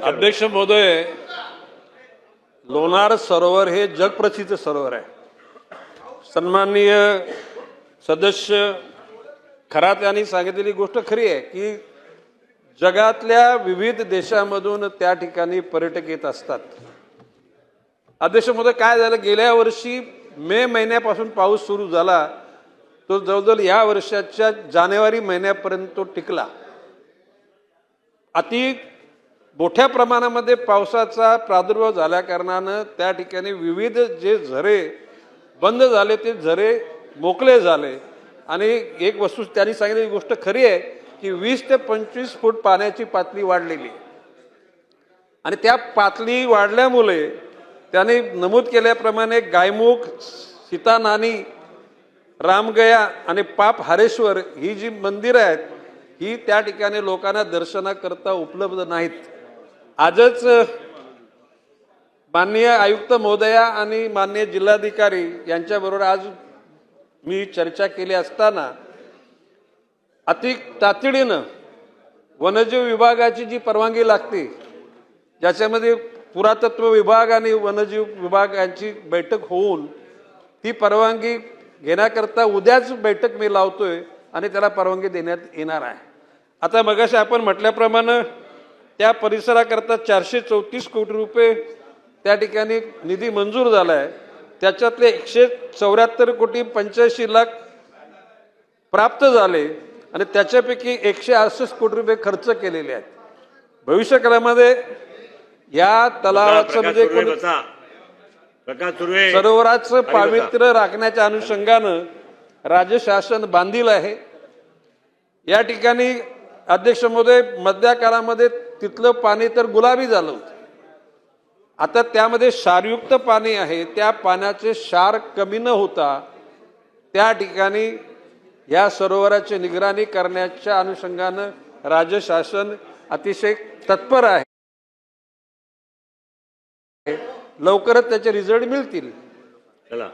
अध्यक्ष महोदय, लोणार सरोवर हे जगप्रसिद्ध सरोवर आहे। सन्माननीय सदस्य खरात यांनी सांगितलेली गोष्ट खरी आहे की जगातल्या विविध देशांमधून त्या ठिकाणी पर्यटक येत असतात। अध्यक्ष महोदय, काय झालं, गेल्या वर्षी मे महिन्यापासून पाऊस सुरू झाला, तो जवळजवळ या वर्षाच्या जानेवारी महिन्यापर्यंत तो टिकला। अति मोठ्या प्रमाणामध्ये पावसाचा प्रादुर्भाव झाल्या कारणानं त्या ठिकाणी विविध जे झरे बंद झाले ते झरे मोकळे झाले आणि एक वस्तू त्यांनी सांगितलेली गोष्ट खरी आहे की 20 ते 25 फूट पाण्याची पातळी वाढलेली आणि त्या पातळी वाढल्यामुळे त्यांनी नमूद केल्याप्रमाणे गायमुख, सीतानानी, रामगया आणि पाप हरेश्वर ही जी मंदिरं आहेत ही त्या ठिकाणी लोकांना दर्शनाकरता उपलब्ध नाहीत। आजच माननीय आयुक्त महोदया आणि माननीय जिल्हाधिकारी यांच्याबरोबर आज मी चर्चा केली असताना अति तातडीनं वन्यजीव विभागाची जी परवानगी लागते, ज्याच्यामध्ये पुरातत्व विभाग आणि वन्यजीव विभाग यांची बैठक होऊन ती परवानगी घेण्याकरता उद्याच बैठक मी लावतोय आणि त्याला परवानगी देण्यात येणार आहे। आता मगाशी आपण म्हटल्याप्रमाणे त्या परिसराकरता 434 कोटी रुपये त्या ठिकाणी निधी मंजूर झाला आहे। त्याच्यातले 174 कोटी 85 लाख प्राप्त झाले आणि त्याच्यापैकी 168 कोटी रुपये खर्च केलेले आहेत। भविष्यकाळामध्ये या तलावाचं म्हणजे सरोवराचं पावित्र्य राखण्याच्या अनुषंगानं राज्य शासन बांधील आहे। या ठिकाणी अध्यक्ष महोदय, मधल्या काळामध्ये तिथलं पाणी तर गुलाबी झालं होतं, आता त्यामध्ये क्षारयुक्त पाणी आहे। त्या पाण्याचे क्षार कमी न होता त्या ठिकाणी या सरोवराची निगराणी करण्याच्या अनुषंगानं राज्य शासन अतिशय तत्पर आहे। लवकरच त्याचे रिझल्ट मिळतील। चला।